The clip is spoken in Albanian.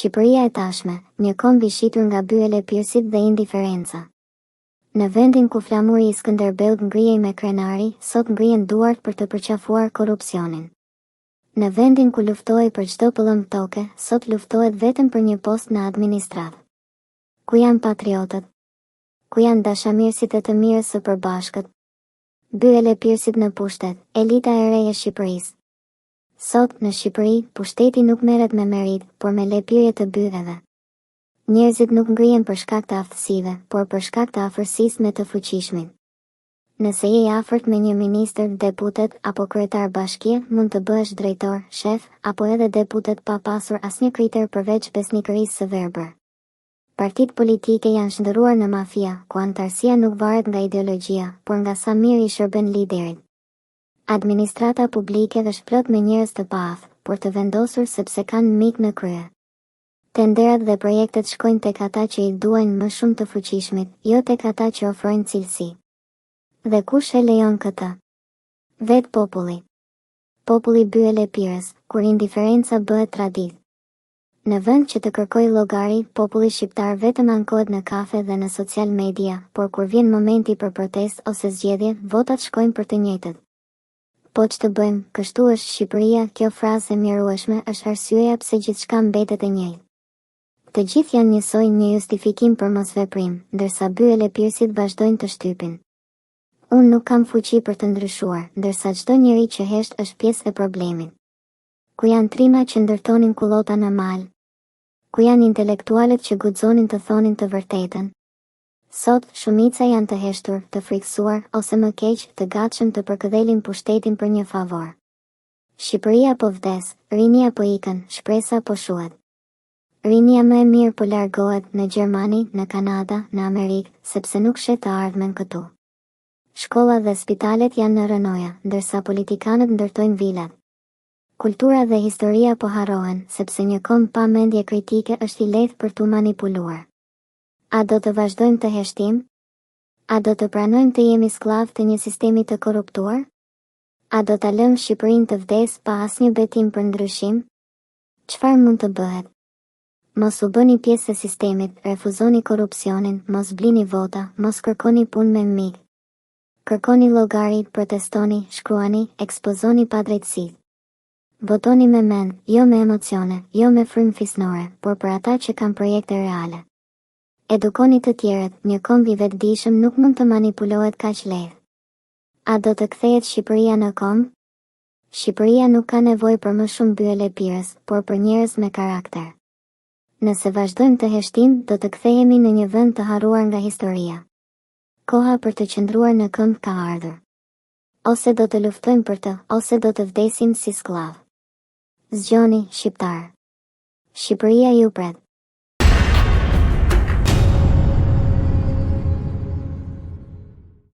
Shqipëria e tashme, një kombi shitur nga byele Pirsit dhe indiferenca. Në vendin ku flamuri i Skënderbeut ngrihej me krenari, sot ngrihen duart për të përqafuar korrupsionin. Në vendin ku luftohej për çdo pëllëm toke, sot luftohet vetëm për një post në administratë. Ku janë patriotët? Ku janë dashamirësit e të mirës së përbashkët? Byele Pirsit në pushtet, elita e re e Shqipërisë. Sot, në Shqipëri, pushteti nuk merret me merit, por me lëpirje të byeleve. Njerëzit nuk ngrihen për shkak të aftësive, por për shkak të afërsisë me të fuqishmin. Nëse je i afërt me një ministër, deputet apo kryetar bashkie, mund të bëhesh drejtor, shef, apo edhe deputet pa pasur asnjë kriter përveç besnikërisë së verbër. Partitë politike janë shndërruar në mafia, ku antarësia nuk varet nga ideologjia, por nga sa mirë i shërben liderit. Administrata publike është plot me njerëz të paaftë, por të vendosur sepse kanë mik në krye. Tenderat dhe projektet shkojnë tek ata që i duajnë më shumë të fuqishmit, jo tek ata që ofrojnë cilësi. Dhe kush e lejon këtë? Vet populli. Populli byele Pirës, kur indiferenca bëhet traditë. Në vend që të kërkoj llogari, populli shqiptar vetëm ankohet në kafe dhe në social media, por kur vjen momenti për protestë ose zgjedhje, votat shkojnë për të njëjtët. Po që të bëjmë, kështu është Shqipëria, kjo frazë e mjerueshme është arsyeja pse gjithçka mbetet e njëjtë. Të gjithë janë njësoj, një justifikim për mosveprim, ndërsa byele Pirsit vazhdojnë të shtypin. Unë nuk kam fuqi për të ndryshuar, ndërsa çdo njeri që hesht është pjesë e problemit. Ku janë trima që ndërtonin kullota në mal? Ku janë intelektualet që guxonin të thonin të vërtetën? Sot, shumica janë të heshtur, të friksuar, ose më keq, të gatshëm të përkëdhelin pushtetin për një favor. Shqipëria po vdes, rinia po ikën, shpresa po shuhet. Rinia më e mirë po largohet në Gjermani, në Kanada, në Amerikë, sepse nuk shet të ardhmen këtu. Shkolla dhe spitalet janë në rënoja, ndërsa politikanët ndërtojnë vilat. Kultura dhe historia po harrohen, sepse një kom pa mendje kritike është i lehtë për t'u manipuluar. A do të vazhdojmë të heshtim? A do të pranojmë të jemi skllav të një sistemi të korruptuar? A do ta lëmë Shqipërinë të vdes pa asnjë betim për ndryshim? Çfarë mund të bëhet? Mos u bëni pjesë e sistemit, refuzoni korrupsionin, mos blini vota, mos kërkoni punë me mik. Kërkoni llogari, protestoni, shkruani, ekspozoni padrejtësitë. Votoni me mend, jo me emocione, jo me frymë fisnore, por për ata që kanë projekte reale. Edukoni të tjerët, një komb i vetëdijshëm nuk mund të manipulohet kaq lehtë. A do të kthehet Shqipëria në komb? Shqipëria nuk ka nevojë për më shumë byele Pirës, por për njerëz me karakter. Nëse vazhdojmë të heshtim, do të kthehemi në një vend të harruar nga historia. Koha për të qëndruar në këmbë ka ardhur. Ose do të luftojmë për të, ose do të vdesim si skllav. Zgjoni, shqiptar. Shqipëria ju pret.